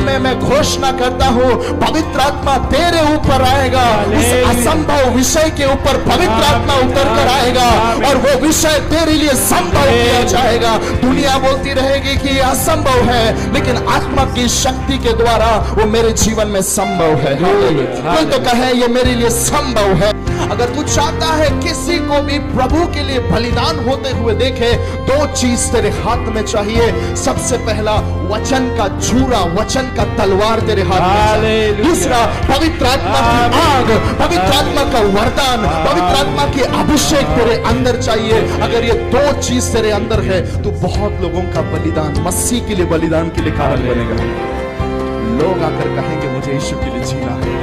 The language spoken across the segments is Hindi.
में मैं घोषणा करता हूं, पवित्र आत्मा तेरे ऊपर आएगा। उस असंभव विषय के ऊपर पवित्र आत्मा उतर कर आएगा और वो विषय तेरे लिए संभव किया जाएगा। दुनिया बोलती रहेगी कि यह असंभव है, लेकिन आत्मा की शक्ति के द्वारा वो मेरे जीवन में संभव है। कोई तो कहे ये मेरे लिए संभव है। अगर तू चाहता है किसी को भी प्रभु के लिए बलिदान होते हुए देखे, दो चीज तेरे हाथ में चाहिए। सबसे पहला वचन का झूरा, वचन का तलवार तेरे हाथ में चाहिए। दूसरा पवित्र आत्मा की आग, पवित्र आत्मा का वरदान, पवित्र आत्मा की अभिषेक तेरे अंदर चाहिए। अगर ये दो चीज तेरे अंदर है तो बहुत लोगों का बलिदान, मसीह के लिए बलिदान के लिए कारण बनेगा। लोग आकर कहेंगे मुझे यीशु के लिए जीना है।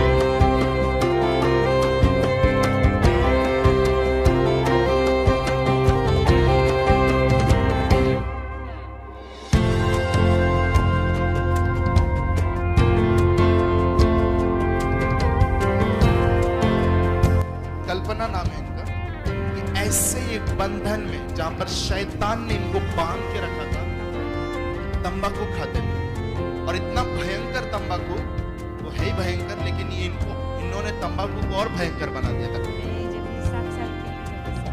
कल्पना नाम है इनका, कि ऐसे एक बंधन में जहां पर शैतान ने इनको बांध के रखा था, तंबाकू खाते थे। और इतना भयंकर तंबाकू, वो है ही भयंकर, लेकिन ये इन्होंने तंबाकू को और भयंकर बना दिया था।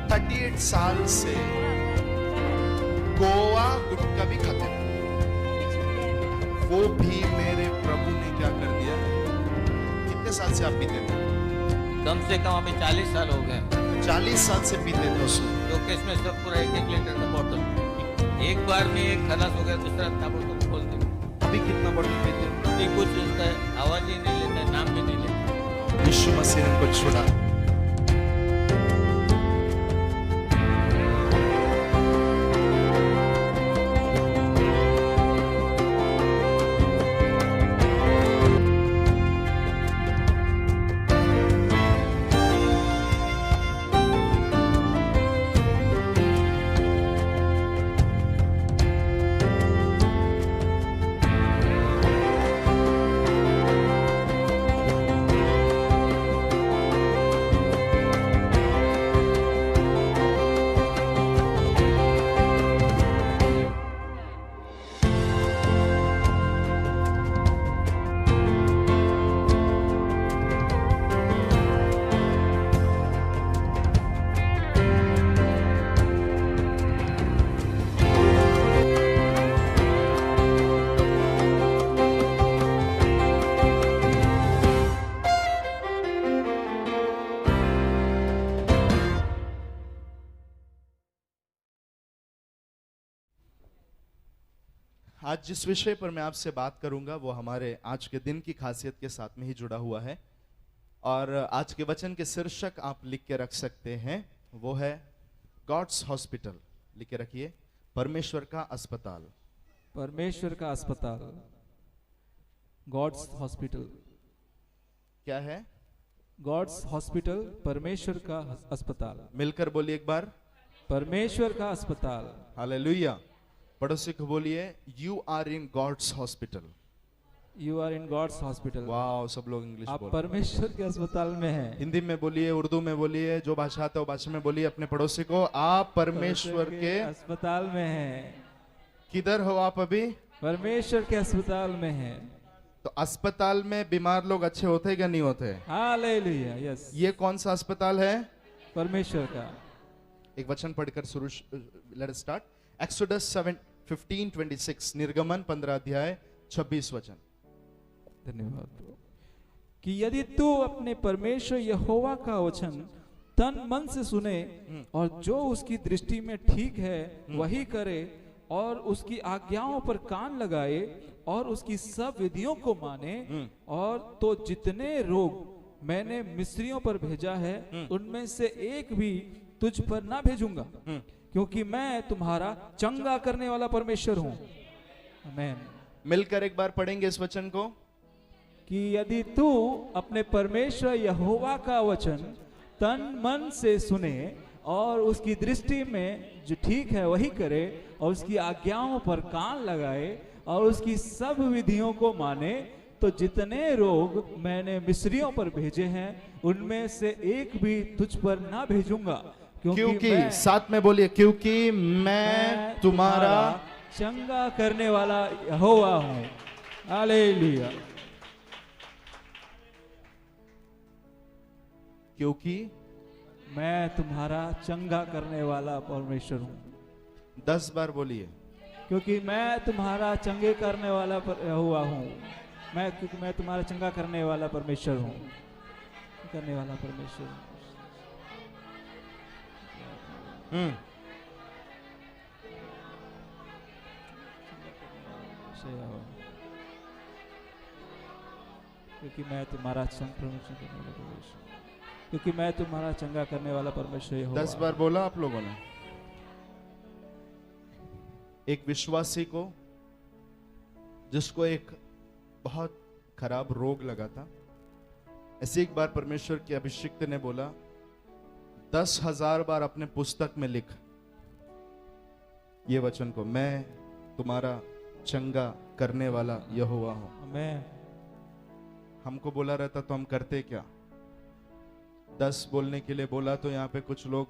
38 साल से गोवा गुटखा भी खाते थे, वो भी मेरे प्रभु ने क्या कर दिया। कितने साल से आप पीते थे? कम से कम अभी 40 साल हो गए। 40 साल से पीते थे उसको। तो केस में सब पूरा 1-1 लीटर का बोतल, एक बार में एक खलास हो गया, दूसरा ताबड़तोड़ खोल दे। अभी कितना बोतल पीते हो? अभी कुछ इसका आवाज ही नहीं लेता, नाम भी नहीं लेता। यीशु मसीह ने उनको छुड़ा। आज जिस विषय पर मैं आपसे बात करूंगा वो हमारे आज के दिन की खासियत के साथ में ही जुड़ा हुआ है। और आज के वचन के शीर्षक आप लिख के रख सकते हैं, वो है गॉड्स हॉस्पिटल। लिख के रखिए, परमेश्वर का अस्पताल। परमेश्वर का अस्पताल, गॉड्स हॉस्पिटल। क्या है? गॉड्स हॉस्पिटल, परमेश्वर का अस्पताल। मिलकर बोलिए एक बार, परमेश्वर का अस्पताल। हालेलुया। पड़ोसी को बोलिए, you are in God's hospital. You are in God's hospital. वाह, सब लोग इंग्लिश आप बोल। परमेश्वर के अस्पताल में हैं। हिंदी में बोलिए, उर्दू में बोलिए, जो भाषा आता है वो भाषा में बोलिए अपने पड़ोसी को, आप परमेश्वर के अस्पताल में हैं। किधर हो आप अभी? परमेश्वर के अस्पताल में हैं। तो अस्पताल में बीमार लोग अच्छे होते हैं क्या नहीं होते? Hallelujah, yes. ये कौन सा अस्पताल है? परमेश्वर का। एक वचन पढ़कर शुरू, लेट अस स्टार्ट। एक्सोडस 15:26, निर्गमन 15 अध्याय 26 वचन। धन्यवाद प्रभु। कि यदि तू अपने परमेश्वर यहोवा का वचन तन मन से सुने और जो उसकी दृष्टि में ठीक है वही करे और उसकी आज्ञाओं पर कान लगाए और उसकी सब विधियों को माने, और तो जितने रोग मैंने मिस्रियों पर भेजा है उनमें से एक भी तुझ पर ना भेजूंगा, क्योंकि मैं तुम्हारा चंगा करने वाला परमेश्वर हूं। आमीन। मिलकर एक बार पढ़ेंगे इस वचन को। कि यदि तू अपने परमेश्वर यहोवा का वचन तन मन से सुने और उसकी दृष्टि में जो ठीक है वही करे और उसकी आज्ञाओं पर कान लगाए और उसकी सब विधियों को माने, तो जितने रोग मैंने मिस्रियों पर भेजे हैं उनमें से एक भी तुझ पर ना भेजूंगा, क्योंकि साथ में बोलिए, क्योंकि मैं तुम्हारा चंगा करने वाला यहोवा हूँ। हालेलुया। क्योंकि मैं तुम्हारा चंगा करने वाला परमेश्वर हूँ। 10 बार बोलिए। क्योंकि मैं तुम्हारा चंगे करने वाला हुआ हूँ। क्योंकि मैं तुम्हारा चंगा करने वाला परमेश्वर हूँ। करने वाला परमेश्वर हूँ। क्योंकि मैं तुम्हारा क्योंकि मैं तुम्हारा चंगा करने वाला परमेश्वर हूँ। 10 बार बोला आप लोगों ने। एक विश्वासी को, जिसको एक बहुत खराब रोग लगा था, ऐसे एक बार परमेश्वर के अभिषिक्त ने बोला 10,000 बार अपने पुस्तक में लिख ये वचन को, मैं तुम्हारा चंगा करने वाला यहोवा हूं। आमीन। हमको बोला रहता तो हम करते क्या? 10 बोलने के लिए बोला तो यहाँ पे कुछ लोग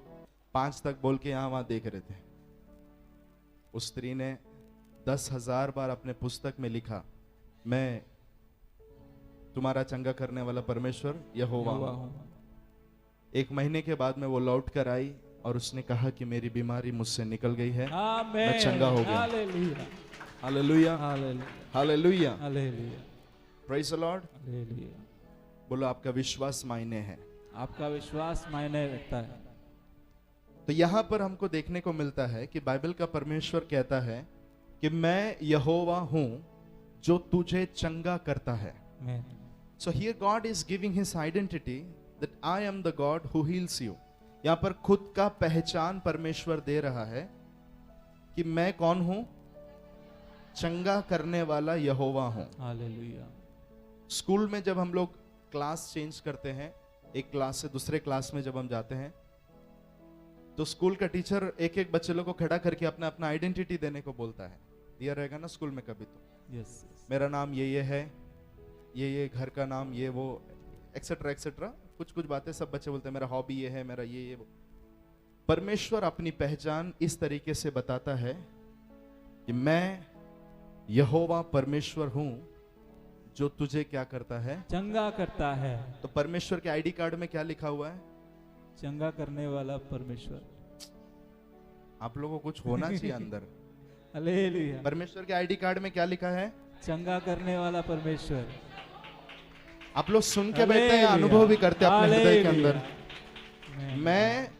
5 तक बोल के यहाँ वहां देख रहे थे। उस स्त्री ने 10,000 बार अपने पुस्तक में लिखा, मैं तुम्हारा चंगा करने वाला परमेश्वर यहोवा हूं। 1 महीने के बाद में वो लौट कर आई और उसने कहा कि मेरी बीमारी मुझसे निकल गई है, मैं चंगा हो गया। Hallelujah, hallelujah, hallelujah, hallelujah, praise the Lord. Hallelujah. बोलो आपका विश्वास मायने है। आपका विश्वास मायने रखता है। तो यहां पर हमको देखने को मिलता है कि बाइबल का परमेश्वर कहता है कि मैं यहोवा हूं जो तुझे चंगा करता है। So here God is giving his identity that I am the God who heals you. यहां पर खुद का पहचान परमेश्वर दे रहा है कि मैं कौन हूं? चंगा करने वाला यहोवा हूं। हालेलुया। स्कूल में जब हम लोग क्लास चेंज करते हैं, एक क्लास से दूसरे क्लास में जब हम जाते हैं, तो स्कूल का टीचर एक एक बच्चे लोग को खड़ा करके अपना अपना आइडेंटिटी देने को बोलता है। दिया रहेगा ना स्कूल में कभी तो। यस। मेरा नाम ये है, ये घर का नाम ये वो, एक्सेट्रा एक्सेट्रा, कुछ कुछ बातें सब बच्चे बोलते हैं। मेरा हॉबी ये है, मेरा ये वो। परमेश्वर अपनी पहचान इस तरीके से बताता है कि मैं यहोवा परमेश्वर हूं जो तुझे क्या करता है? चंगा करता है। तो परमेश्वर के आईडी कार्ड में क्या लिखा हुआ है? चंगा करने वाला परमेश्वर। आप लोगों को कुछ होना चाहिए अंदर। हालेलुया। परमेश्वर के आईडी कार्ड में क्या लिखा है? चंगा करने वाला परमेश्वर। आप लोग सुन के बैठे हैं, अनुभव भी करते हैं अपने हृदय के अंदर। मैं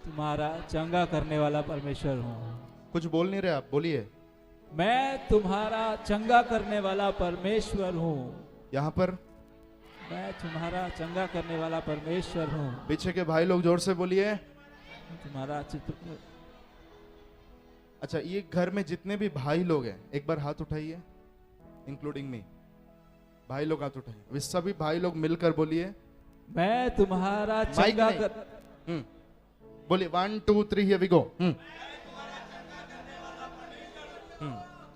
तुम्हारा चंगा करने वाला परमेश्वर हूँ। कुछ बोल नहीं रहे आप, बोलिए। मैं तुम्हारा चंगा करने वाला परमेश्वर हूँ। यहाँ पर मैं तुम्हारा चंगा करने वाला परमेश्वर हूँ। पीछे के भाई लोग जोर से बोलिए। तुम्हारा अच्छा, ये घर में जितने भी भाई लोग हैं एक बार हाथ उठाइए, इंक्लूडिंग मी। भाई लोग हाथ उठाइए। वे सभी भाई लोग मिलकर बोलिए, मैं तुम्हारा चंगा कर। बोलिए 1 2 3 हियर वी गो।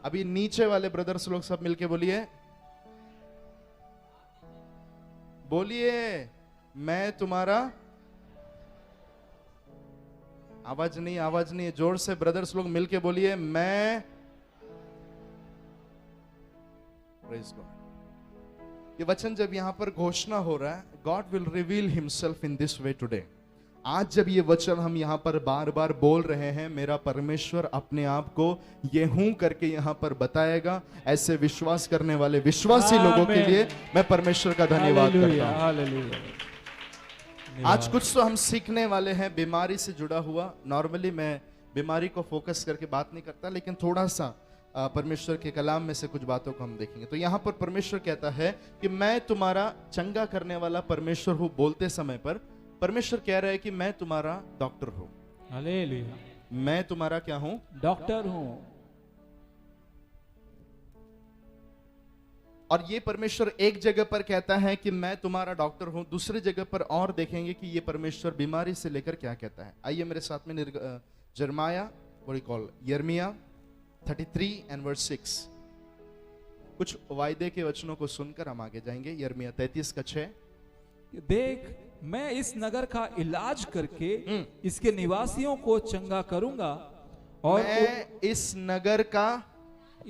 अभी नीचे वाले ब्रदर्स लोग सब मिलके बोलिए, बोलिए मैं तुम्हारा। आवाज नहीं, जोर से ब्रदर्स लोग मिलके बोलिए, मैं। Praise God. ये वचन जब यहां पर घोषणा हो रहा है, God will reveal himself in this way today. आज जब ये वचन हम यहां पर बार बार बोल रहे हैं, मेरा परमेश्वर अपने आप को ये हूं करके यहां पर बताएगा। ऐसे विश्वास करने वाले विश्वासी लोगों के लिए मैं परमेश्वर का धन्यवाद करता हूं। आज कुछ तो हम सीखने वाले हैं बीमारी से जुड़ा हुआ। नॉर्मली मैं बीमारी को फोकस करके बात नहीं करता, लेकिन थोड़ा सा परमेश्वर के कलाम में से कुछ बातों को हम देखेंगे। तो यहां पर परमेश्वर कहता है कि मैं तुम्हारा चंगा करने वाला परमेश्वर हूं। बोलते समय पर परमेश्वर कह रहा है कि मैं तुम्हारा डॉक्टर हूं। हालेलुया। मैं तुम्हारा क्या हूं? डॉक्टर हूं। और ये परमेश्वर एक जगह पर कहता है कि मैं तुम्हारा डॉक्टर हूं, दूसरी जगह पर और देखेंगे कि ये परमेश्वर बीमारी से लेकर क्या कहता है। आइए मेरे साथ में यिर्मयाह 33 and verse 6। कुछ वायदे के वचनों को सुनकर हम आगे जाएंगे। यिर्मयाह 33 का 6। देख, मैं इस नगर का इलाज करके इसके निवासियों को चंगा करूंगा, और मैं इस नगर का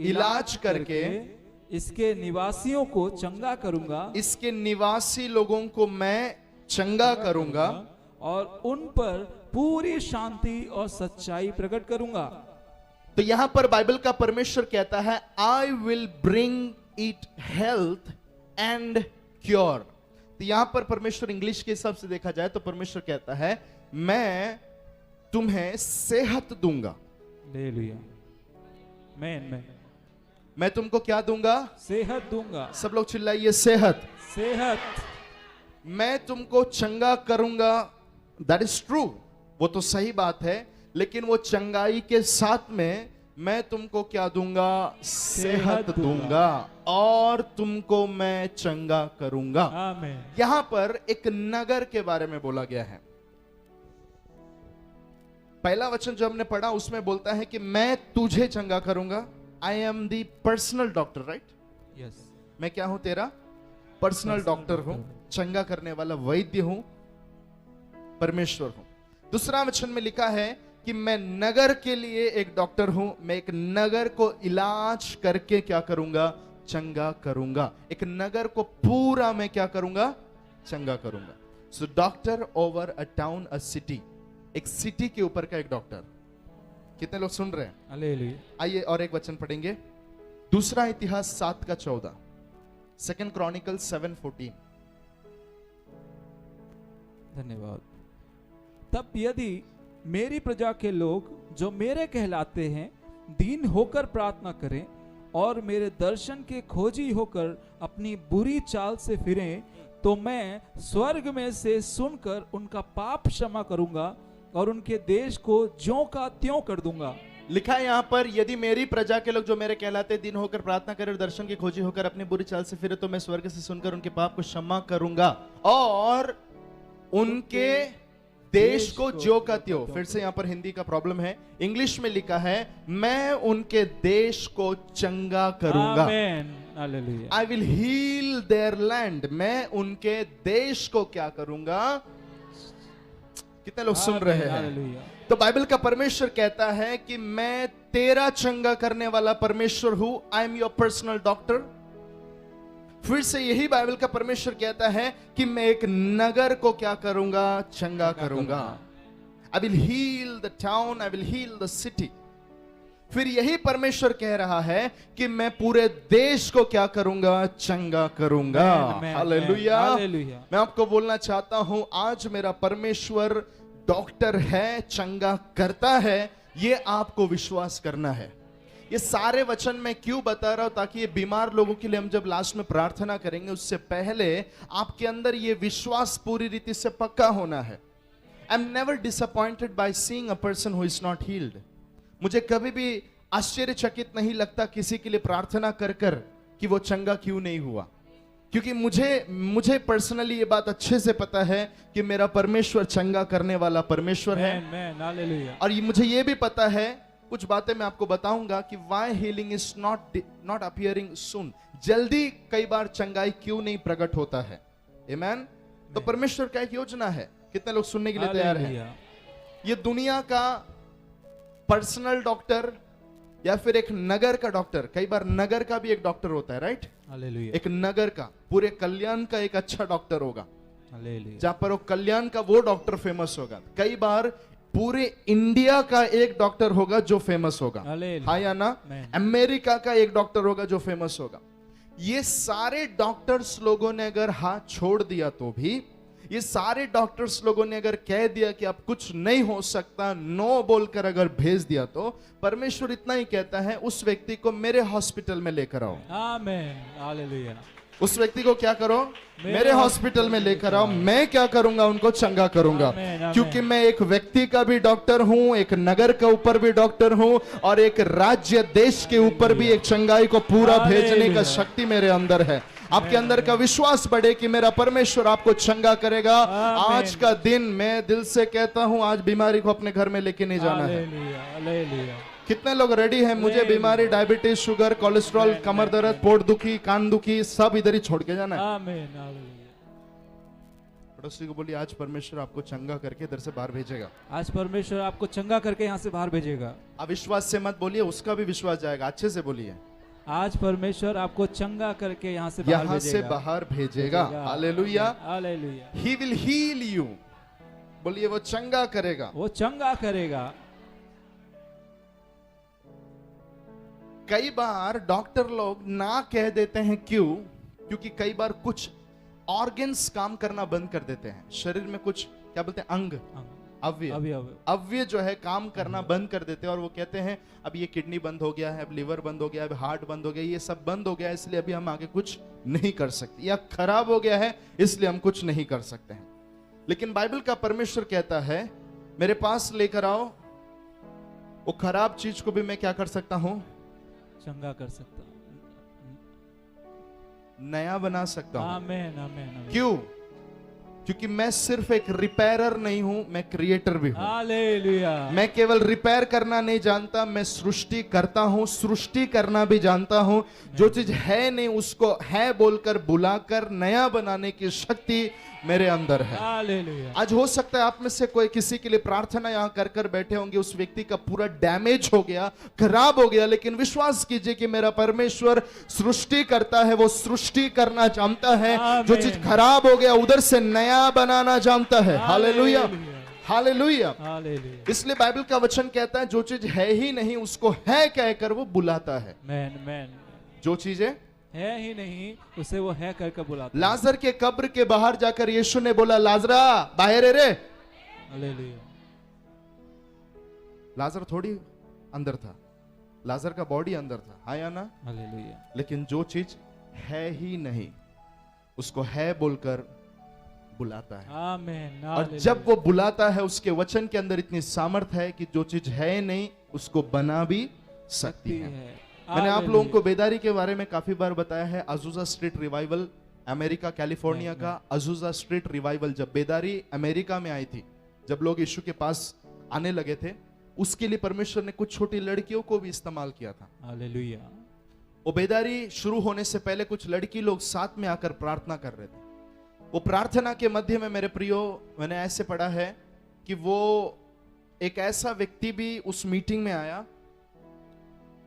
इलाज करके इसके निवासियों को चंगा करूंगा इसके निवासी लोगों को मैं चंगा करूंगा और उन पर पूरी शांति और सच्चाई प्रकट करूंगा। तो यहां पर बाइबल का परमेश्वर कहता है I will bring it health and cure. तो यहां पर परमेश्वर इंग्लिश के हिसाब से देखा जाए तो परमेश्वर कहता है मैं तुम्हें सेहत दूंगा। हालेलुया। मैन मैं तुमको क्या दूंगा? सेहत दूंगा। सब लोग चिल्लाइए सेहत। सेहत। मैं तुमको चंगा करूंगा। दैट इज ट्रू, वो तो सही बात है, लेकिन वो चंगाई के साथ में मैं तुमको क्या दूंगा? सेहत दूंगा और तुमको मैं चंगा करूंगा। आमीन। यहां पर एक नगर के बारे में बोला गया है। पहला वचन जो हमने पढ़ा उसमें बोलता है कि मैं तुझे चंगा करूंगा। I am the personal doctor, right? Yes. मैं क्या हूं? तेरा पर्सनल डॉक्टर हूं, चंगा करने वाला वैद्य हूं, परमेश्वर हूं। दूसरा वचन में लिखा है कि मैं नगर के लिए एक डॉक्टर हूं। मैं एक नगर को इलाज करके क्या करूंगा? चंगा करूंगा। एक नगर को पूरा मैं क्या करूंगा? चंगा करूंगा। So doctor over a town, a city. एक सिटी के ऊपर का एक डॉक्टर। कितने लोग सुन रहे हैं? हालेलुया। आइए और एक वचन पढ़ेंगे। दूसरा इतिहास 7:14, सेकंड क्रॉनिकल 7:14। धन्यवाद। तब यदि मेरी प्रजा के लोग जो मेरे कहलाते हैं दीन होकर प्रार्थना करें और मेरे दर्शन के खोजी होकर अपनी बुरी चाल से फिरें, तो मैं स्वर्ग में से सुनकर उनका पाप क्षमा करूंगा और उनके देश को ज्यों का त्यों कर दूंगा। लिखा है यहां पर, यदि मेरी प्रजा के लोग जो मेरे कहलाते दिन होकर प्रार्थना करें और दर्शन की खोजी होकर अपनी बुरी चाल से फिरे, तो मैं स्वर्ग से सुनकर उनके पाप को क्षमा करूंगा और उनके देश को ज्यों का त्यों। फिर से यहां पर हिंदी का प्रॉब्लम है, इंग्लिश में लिखा है मैं उनके देश को चंगा करूंगा। आमीन। Hallelujah. I will heal their land. मैं उनके देश को क्या करूंगा? कितने लोग सुन रहे हैं? हालेलुया। तो बाइबल का परमेश्वर कहता है कि मैं तेरा चंगा करने वाला परमेश्वर हूं। I am your personal doctor. फिर से यही बाइबल का परमेश्वर कहता है कि मैं एक नगर को क्या करूंगा? चंगा करूंगा। I will heal the town, I will heal the city. फिर यही परमेश्वर कह रहा है कि मैं पूरे देश को क्या करूंगा? चंगा करूंगा। हालेलुया। मैं आपको बोलना चाहता हूं, आज मेरा परमेश्वर डॉक्टर है, चंगा करता है, ये आपको विश्वास करना है। ये सारे वचन मैं क्यों बता रहा हूं? ताकि ये बीमार लोगों के लिए हम जब लास्ट में प्रार्थना करेंगे उससे पहले आपके अंदर ये विश्वास पूरी रीति से पक्का होना है। I am never disappointed by seeing a person who is not healed. मुझे कभी भी आश्चर्यचकित नहीं लगता किसी के लिए प्रार्थना कर कर कि वो चंगा क्यों नहीं हुआ, क्योंकि मुझे पर्सनली ये बात अच्छे से पता है कि मेरा परमेश्वर चंगा करने वाला परमेश्वर है। और मुझे ये भी पता है, कुछ बातें मैं आपको बताऊंगा कि why healing is not appearing soon. जल्दी कई बार चंगाई क्यों नहीं प्रकट होता है। आमीन। तो परमेश्वर का एक योजना है। कितने लोग सुनने के लिए तैयार हैं? ये दुनिया का पर्सनल डॉक्टर या फिर एक नगर का डॉक्टर, कई बार नगर का भी एक डॉक्टर होता है, राइट? हालेलुया। एक नगर का, पूरे कल्याण का एक अच्छा डॉक्टर होगा। हालेलुया। जहां पर वो कल्याण का वो डॉक्टर फेमस होगा। कई बार पूरे इंडिया का एक डॉक्टर होगा जो फेमस होगा। हाँ या ना? अमेरिका का एक डॉक्टर होगा जो फेमस होगा। ये सारे डॉक्टर्स लोगों ने अगर हाथ छोड़ दिया तो भी, ये सारे डॉक्टर्स लोगों ने अगर कह दिया कि अब कुछ नहीं हो सकता, नो बोलकर अगर भेज दिया, तो परमेश्वर इतना ही कहता है उस व्यक्ति को मेरे हॉस्पिटल में लेकर आओ। आमीन। हालेलुया। उस व्यक्ति को क्या करो? मेरे हॉस्पिटल में लेकर आओ। मैं क्या करूंगा? उनको चंगा करूंगा। क्योंकि मैं एक व्यक्ति का भी डॉक्टर हूं, एक नगर के ऊपर भी डॉक्टर हूं, और एक राज्य देश के ऊपर भी एक चंगाई को पूरा भेजने का शक्ति मेरे अंदर है। आपके अंदर का विश्वास बढ़े कि मेरा परमेश्वर आपको चंगा करेगा। आज का दिन मैं दिल से कहता हूं, आज बीमारी को अपने घर में लेके नहीं जाना है। कितने लोग रेडी हैं? मुझे बीमारी, डायबिटीज, शुगर, कोलेस्ट्रॉल, कमर दर्द, पोट दुखी, कान दुखी, सब इधर ही छोड़ के जाना है। आमीन। पड़ोसी को बोलिए, आज परमेश्वर आपको चंगा करके इधर से बाहर भेजेगा। आज परमेश्वर आपको चंगा करके यहाँ से बाहर भेजेगा। अविश्वास से मत बोलिए, उसका भी विश्वास जाएगा। अच्छे से बोलिए, आज परमेश्वर आपको चंगा करके यहाँ से बाहर यहां से भेजेगा। बाहर भेजेगा। Hallelujah. Hallelujah. He will heal you. बोलिए वो चंगा करेगा। वो चंगा करेगा। कई बार डॉक्टर लोग ना कह देते हैं, क्यों? क्योंकि कई बार कुछ ऑर्गन्स काम करना बंद कर देते हैं। शरीर में कुछ क्या बोलते हैं, अंग, अवयव जो है काम करना बंद कर देते हैं, और वो कहते हैं अब ये किडनी बंद हो गया है, अब लिवर बंद हो गया है, अब हार्ट बंद हो गया, ये सब बंद हो गया है, इसलिए अभी हम आगे कुछ नहीं कर सकते, या खराब हो गया है इसलिए हम कुछ नहीं कर सकते हैं। लेकिन बाइबल का परमेश्वर कहता है मेरे पास लेकर आओ, वो खराब चीज को भी मैं क्या कर सकता हूं, चंगा कर सकता, नया बना सकता हूं। आमीन, आमीन, आमीन। क्यों? क्योंकि मैं सिर्फ एक रिपेयरर नहीं हूं, मैं क्रिएटर भी हूं। हालेलुया। मैं केवल रिपेयर करना नहीं जानता, मैं सृष्टि करता हूं, सृष्टि करना भी जानता हूं। जो चीज है नहीं उसको है बोलकर बुलाकर नया बनाने की शक्ति मेरे अंदर है। हालेलुया। आज हो सकता है आप में से कोई किसी के लिए प्रार्थना यहां कर कर बैठे होंगे, उस व्यक्ति का पूरा डैमेज हो गया, खराब हो गया, लेकिन विश्वास कीजिए कि मेरा परमेश्वर सृष्टि करता है, वो सृष्टि करना जानता है। जो चीज खराब हो गया उधर से नया बनाना जानता है। Hallelujah, hallelujah. इसलिए बाइबल का वचन कहता है जो चीज है ही नहीं उसको है कहकर वो बुलाता है। Man, man. जो चीजें है ही नहीं उसे वो है करके बुलाता है। लाजर के कब्र के बाहर जाकर यीशु ने बोला लाजरा बाहर है रे। हालेलुया। लाजर थोड़ी अंदर था, लाजर का बॉडी अंदर था, हाँ या ना? हालेलुया। लेकिन जो चीज है ही नहीं उसको है बोलकर बुलाता है। आमीन। और जब वो बुलाता है उसके वचन के अंदर इतनी सामर्थ है कि जो चीज है नहीं उसको बना भी सकती है। मैंने आप लोगों को बेदारी के बारे में काफी बार बताया है। अजूजा स्ट्रीट रिवाइवल, अमेरिका कैलिफोर्निया का अजूजा स्ट्रीट रिवाइवल, जब बेदारी अमेरिका में आई थी, जब लोग यीशु के पास आने लगे थे, उसके लिए परमेश्वर ने कुछ छोटी लड़कियों को भी इस्तेमाल किया था। हालेलुया। वो बेदारी शुरू होने से पहले कुछ लड़की लोग साथ में आकर प्रार्थना कर रहे थे। वो प्रार्थना के मध्य में मेरे प्रियो मैंने ऐसे पढ़ा है कि वो एक ऐसा व्यक्ति भी उस मीटिंग में आया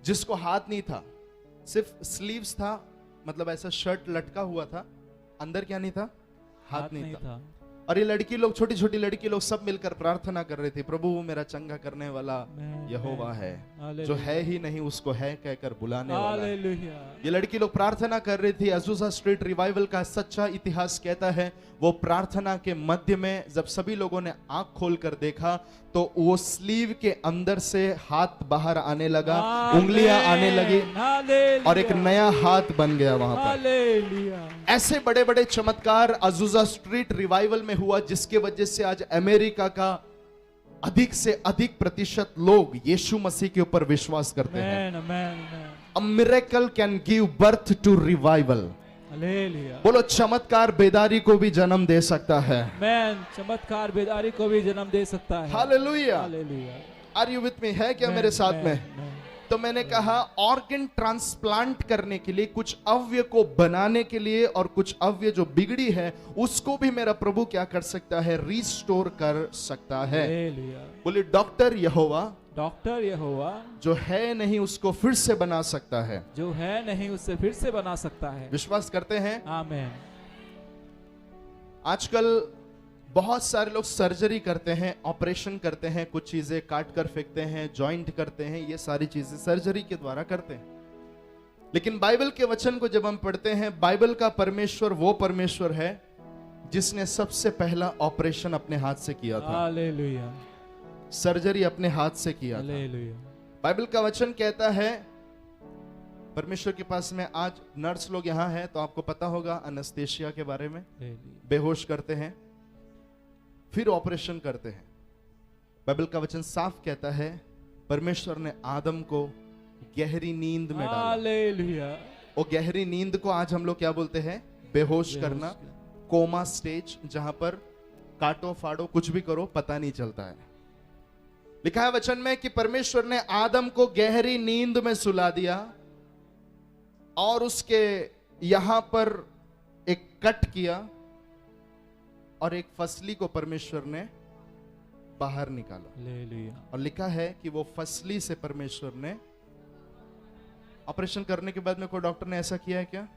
जिसको हाथ नहीं था, सिर्फ स्लीव्स था, मतलब ऐसा शर्ट लटका हुआ था, अंदर क्या नहीं था, हाथ नहीं था। और ये लड़की लोग, छोटी छोटी लड़की लोग सब मिलकर प्रार्थना कर रहे थे, प्रभु वो मेरा चंगा करने वाला यहोवा है, जो है ही नहीं उसको है कहकर बुलाने वाला है। ये लड़की लोग प्रार्थना कर रही थी। अजूजा स्ट्रीट रिवाइवल का सच्चा इतिहास कहता है वो प्रार्थना के मध्य में जब सभी लोगों ने आंख खोलकर देखा तो वो स्लीव के अंदर से हाथ बाहर आने लगा, उंगलियां आने लगी और एक नया हाथ बन गया वहां पर। ऐसे बड़े बड़े चमत्कार अजूजा स्ट्रीट रिवाइवल में हुआ जिसके वजह से आज अमेरिका का अधिक से अधिक प्रतिशत लोग यीशु मसीह के ऊपर विश्वास करते हैं। A miracle can give birth to revival. बोलो चमत्कार बेदारी को भी जन्म दे सकता है। चमत्कार बेदारी को भी जन्म दे सकता है। Hallelujah. Are you with me? है क्या मेरे साथ में? तो मैंने कहा ऑर्गन ट्रांसप्लांट करने के लिए, कुछ अवयव को बनाने के लिए, और कुछ अवयव जो बिगड़ी है उसको भी मेरा प्रभु क्या कर सकता है, रिस्टोर कर सकता है। बोले डॉक्टर यहोवा, डॉक्टर यहोवा जो है नहीं उसको फिर से बना सकता है, जो है नहीं उससे फिर से बना सकता है। विश्वास करते हैं? आमीन। आजकल बहुत सारे लोग सर्जरी करते हैं, ऑपरेशन करते हैं, कुछ चीजें काट कर फेंकते हैं, जॉइंट करते हैं, ये सारी चीजें सर्जरी के द्वारा करते हैं। लेकिन बाइबल के वचन को जब हम पढ़ते हैं, बाइबल का परमेश्वर वो परमेश्वर है जिसने सबसे पहला ऑपरेशन अपने हाथ से किया था। हालेलुया। सर्जरी अपने हाथ से किया था। बाइबल का वचन कहता है, परमेश्वर के पास में आज नर्स लोग यहाँ हैं तो आपको पता होगा एनेस्थीसिया के बारे में, बेहोश करते हैं फिर ऑपरेशन करते हैं। बाइबल का वचन साफ कहता है परमेश्वर ने आदम को गहरी नींद में डाला। हालेलुया। वो गहरी नींद को आज हम लोग क्या बोलते हैं, बेहोश करना, कोमा स्टेज, जहां पर काटो फाड़ो कुछ भी करो पता नहीं चलता है। लिखा है वचन में कि परमेश्वर ने आदम को गहरी नींद में सुला दिया और उसके यहां पर एक कट किया और एक फसली को परमेश्वर ने बाहर निकाला। और लिखा है कि वो फसली से परमेश्वर ने ऑपरेशन करने के बाद में कोई डॉक्टर ने ऐसा किया है क्या?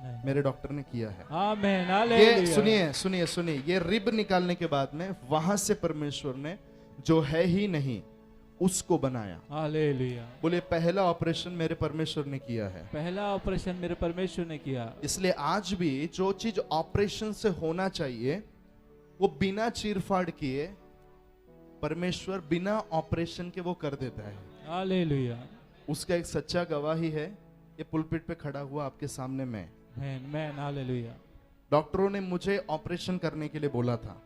नहीं। मेरे डॉक्टर ने किया है। आमेन, ये हालेलुया। सुनिए सुनिए सुनिए, ये रिब निकालने के बाद में वहां से परमेश्वर ने जो है ही नहीं उसको बनाया। हालेलुया। बोले पहला ऑपरेशन मेरे परमेश्वर ने किया है। पहला ऑपरेशन मेरे परमेश्वर ने किया। इसलिए आज भी जो चीज ऑपरेशन से होना चाहिए वो बिना चीरफाड़ किए परमेश्वर बिना ऑपरेशन के वो कर देता है। हालेलुया। उसका एक सच्चा गवाही है, ये पुलपिट पे खड़ा हुआ आपके सामने मैं। Man, hallelujah. डॉक्टरों ने मुझे ऑपरेशन करने के लिए बोला था,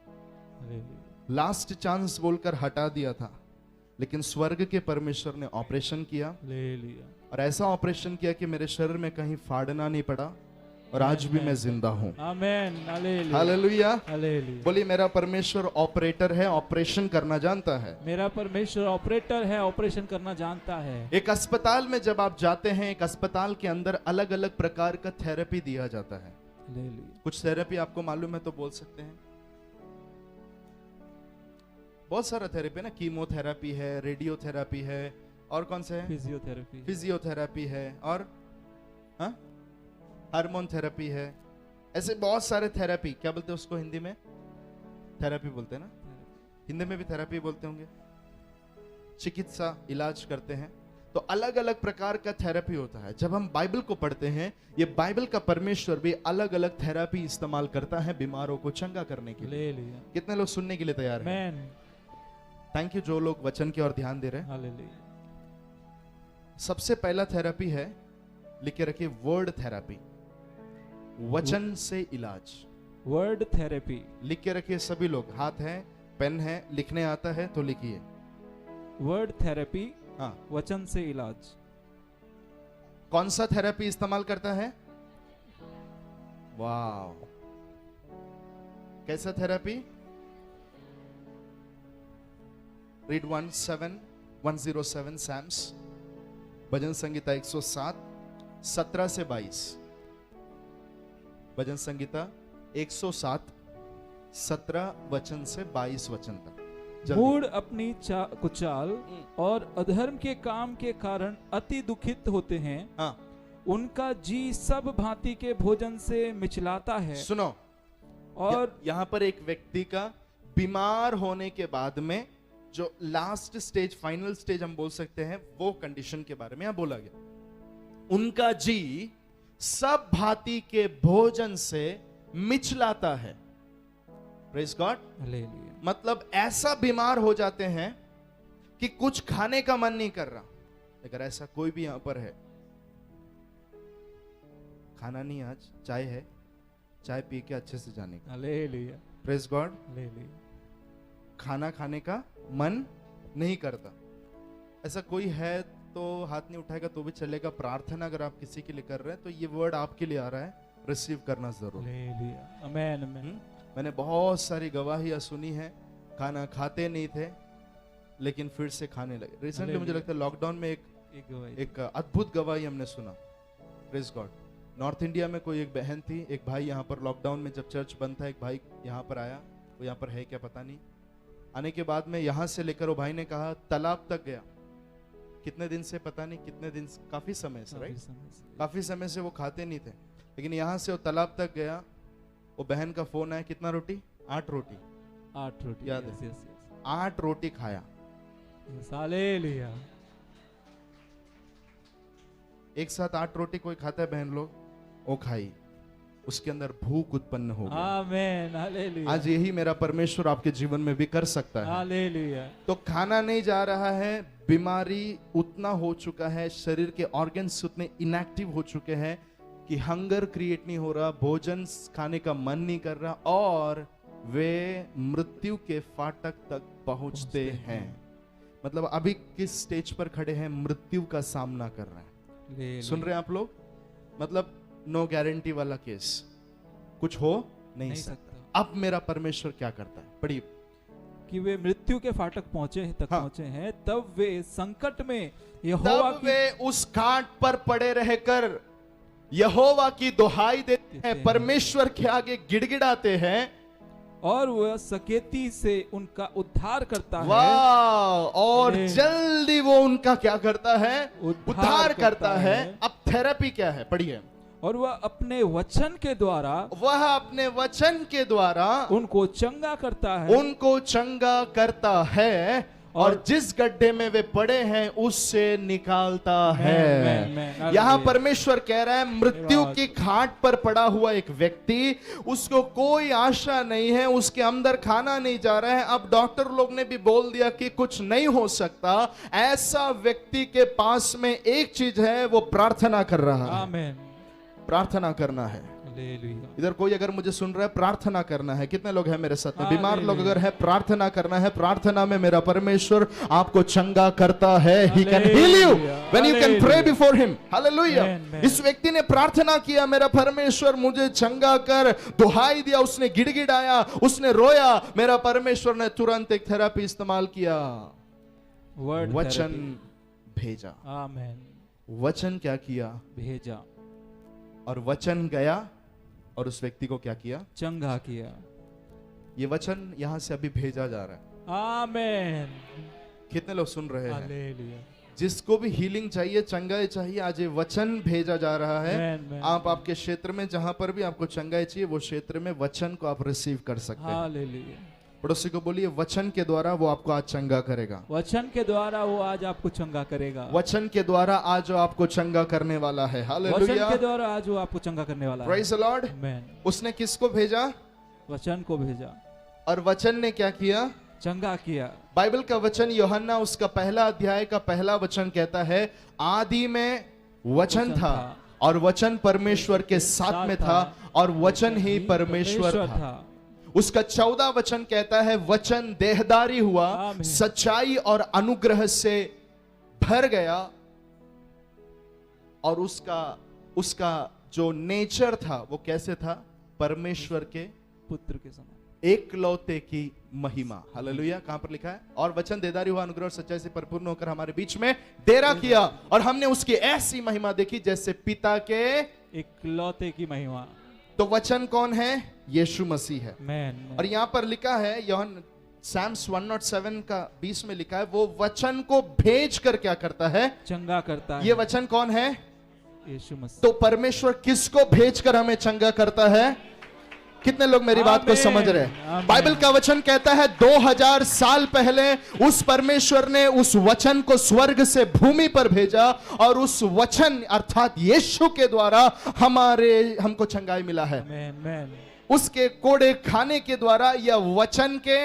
हालेलुया। लास्ट चांस बोलकर हटा दिया था, लेकिन स्वर्ग के परमेश्वर ने ऑपरेशन किया हालेलुया। और ऐसा ऑपरेशन किया कि मेरे शरीर में कहीं फाड़ना नहीं पड़ा और आज भी मैं जिंदा हूं। आमेन, हालेलुया। हालेलुया। हालेलुया। बोलिए मेरा परमेश्वर ऑपरेटर है, ऑपरेशन करना जानता है। मेरा परमेश्वर ऑपरेटर है, ऑपरेशन करना जानता है। एक अस्पताल में जब आप जाते हैं, एक अस्पताल के अंदर अलग अलग प्रकार का थेरेपी दिया जाता है। हालेलुया। कुछ थेरेपी आपको मालूम है तो बोल सकते हैं। बहुत सारा थेरेपी है ना, कीमोथेरेपी है, रेडियोथेरेपी है, और कौन से है? फिजियोथेरेपी। फिजियोथेरेपी है, और हार्मोन थेरेपी है। ऐसे बहुत सारे थेरेपी, क्या बोलते हैं उसको हिंदी में? थेरेपी बोलते हैं ना, हिंदी में भी थेरेपी बोलते होंगे। चिकित्सा, इलाज करते हैं, तो अलग अलग प्रकार का थेरेपी होता है। जब हम बाइबल को पढ़ते हैं, ये बाइबल का परमेश्वर भी अलग अलग थेरेपी इस्तेमाल करता है बीमारों को चंगा करने के लिए। हालेलुया। कितने लोग सुनने के लिए तैयार हैं? मैन, थैंक यू जो लोग वचन की ओर ध्यान दे रहे हैं। हालेलुया। सबसे पहला थेरेपी है, लिख के रखिए, वर्ड थेरेपी, वचन से इलाज। Word therapy. लिख के रखिए सभी लोग, हाथ है, पेन है, लिखने आता है तो लिखिए। वर्ड थेरेपी, हाँ। वचन से इलाज। कौन सा थेरेपी इस्तेमाल करता है? वाव, कैसा थेरेपी? रीड 107 सैम्स, भजन संगीता 107 17 से 22। भजन संगीता 107 17 वचन से 22 वचन तक। जल्दी। मूढ़ अपनी कुचाल और अधर्म के काम के कारण अति दुखित होते हैं। हाँ। उनका जी सब भांति के भोजन से मिचलाता है। सुनो, और यहां पर एक व्यक्ति का बीमार होने के बाद में जो लास्ट स्टेज, फाइनल स्टेज हम बोल सकते हैं, वो कंडीशन के बारे में यहां बोला गया। उनका जी सब भांति के भोजन से मिचलाता है। Praise God. हालेलुया। मतलब ऐसा बीमार हो जाते हैं कि कुछ खाने का मन नहीं कर रहा। अगर ऐसा कोई भी यहां पर है, खाना नहीं, आज चाय है, चाय पी के अच्छे से जाने का। हालेलुया। Praise God. हालेलुया। खाना खाने का मन नहीं करता, ऐसा कोई है तो हाथ नहीं उठाएगा तो भी चलेगा। प्रार्थना अगर आप किसी के लिए कर रहे हैं तो ये वर्ड आपके लिए आ रहा है, रिसीव करना जरूर। हालेलुया। आमेन, आमेन। मैंने बहुत सारी गवाहियां सुनी है, खाना खाते नहीं थे लेकिन फिर से खाने लगे। रिसेंटली मुझे लगता है लॉकडाउन में एक अद्भुत गवाही हमने सुना। Praise God. नॉर्थ इंडिया में कोई एक बहन थी, एक भाई यहाँ पर लॉकडाउन में जब चर्च बंद था, एक भाई यहाँ पर आया, वो यहाँ पर है क्या पता नहीं। आने के बाद में यहाँ से लेकर वो भाई ने कहा तालाब तक गया, कितने दिन से पता नहीं, कितने दिन, काफी समय से, राइट, काफी समय से वो खाते नहीं थे, लेकिन यहाँ से वो तालाब तक गया। वो बहन का फोन आया, कितना रोटी? 8 रोटी। 8 रोटी, याद है? 8 रोटी खाया। हालेलुया। एक साथ 8 रोटी कोई खाता है बहन लोग? वो खाई, उसके अंदर भूख उत्पन्न हो गई। आमेन, हालेलुया। आज यही मेरा परमेश्वर आपके जीवन में भी कर सकता है। हालेलुया। तो खाना नहीं जा रहा है, बीमारी उतना हो चुका है, शरीर के ऑर्गन्स उतने इनएक्टिव हो चुके हैं कि हंगर क्रिएट नहीं हो रहा, भोजन खाने का मन नहीं कर रहा, और वे मृत्यु के फाटक तक पहुंचते हैं। मतलब अभी किस स्टेज पर खड़े हैं? मृत्यु का सामना कर रहे हैं। सुन रहे हैं आप लोग? मतलब नो गारंटी वाला केस, कुछ हो नहीं सकता। अब मेरा परमेश्वर क्या करता है? पढ़िए कि वे मृत्यु के फाटक पहुंचे हैं, तब वे संकट में यहोवा वे उस घाट पर पड़े रहकर यहोवा की दुहाई देते हैं, परमेश्वर के आगे गिड़गिड़ाते हैं, और वह सकेती से उनका उद्धार करता है। वाह! और अरे। जल्दी वो उनका क्या करता है? उद्धार करता करता है। है। अब थेरेपी क्या है? पढ़िए। और वह अपने वचन के द्वारा वह अपने वचन के द्वारा उनको चंगा करता है। उनको चंगा करता है और जिस गड्ढे में वे पड़े हैं उससे निकालता है। मैं यहाँ परमेश्वर कह रहा है, मृत्यु की घाट पर पड़ा हुआ एक व्यक्ति, उसको कोई आशा नहीं है, उसके अंदर खाना नहीं जा रहा है। अब डॉक्टर लोग ने भी बोल दिया कि कुछ नहीं हो सकता। ऐसा व्यक्ति के पास में एक चीज है, वो प्रार्थना कर रहा है। आमीन। प्रार्थना करना है। हालेलुया। इधर कोई अगर मुझे सुन रहा है, प्रार्थना करना है। कितने लोग हैं मेरे साथ में? बीमार लोग हालेलुया। अगर है, प्रार्थना करना है। प्रार्थना में मेरा परमेश्वर आपको चंगा करता है। He can heal you when you can pray before him. Hallelujah. Amen. इस व्यक्ति ने प्रार्थना किया, मेरा परमेश्वर मुझे चंगा कर, दुहाई दिया, उसने गिड़गिड़ाया, उसने रोया। मेरा परमेश्वर ने तुरंत एक थेरेपी इस्तेमाल किया, वर्ड वचन भेजा। आमीन। वचन क्या किया? भेजा और वचन गया और उस व्यक्ति को क्या किया? चंगा किया। ये वचन यहां से अभी भेजा जा रहा है। आमीन। कितने लोग सुन रहे हैं? हालेलुया। जिसको भी हीलिंग चाहिए, चंगाई चाहिए, आज ये वचन भेजा जा रहा है। आमीन। आप आपके क्षेत्र में जहां पर भी आपको चंगाई चाहिए, वो क्षेत्र में वचन को आप रिसीव कर सकते हैं। हालेलुया। पड़ोसी को बोलिए, वचन के द्वारा वो आपको आज चंगा करेगा। वचन के द्वारा वो आज आपको चंगा करेगा। वचन के द्वारा आज वो आपको चंगा करने वाला है। वचन हालेलुया। के द्वारा आज वो आपको चंगा करने वाला है। Praise the Lord. आमीन। उसने किसको भेजा? वचन को भेजा और वचन ने क्या किया? चंगा किया। बाइबल का वचन यूहन्ना उसका पहला अध्याय का पहला वचन कहता है, आदि में वचन था और वचन परमेश्वर के साथ में था और वचन ही परमेश्वर था। उसका 14 वचन कहता है, वचन देहधारी हुआ, आमीन। सच्चाई और अनुग्रह से भर गया और उसका जो नेचर था वो कैसे था? परमेश्वर के पुत्र के समान। एकलौते की महिमा। हालेलुया। कहां पर लिखा है? और वचन देदारी हुआ, अनुग्रह और सच्चाई से परिपूर्ण होकर हमारे बीच में डेरा किया और हमने उसकी ऐसी महिमा देखी जैसे पिता के इकलौते की महिमा। तो वचन कौन है? यीशु मसीह है। आमीन। और यहां पर लिखा है, यूहन्ना Psalms 107 का 20 में लिखा है, वो वचन को भेज कर क्या करता है? चंगा करता है। ये वचन कौन है? यीशु मसीह। तो परमेश्वर किसको भेजकर हमें चंगा करता है? कितने लोग मेरी बात को समझ रहे हैं? आमीन। बाइबल का वचन कहता है 2000 साल पहले उस परमेश्वर ने उस वचन को स्वर्ग से भूमि पर भेजा और उस वचन अर्थात यीशु के द्वारा हमको चंगाई मिला है। आमीन। आमीन। उसके कोड़े खाने के द्वारा या वचन के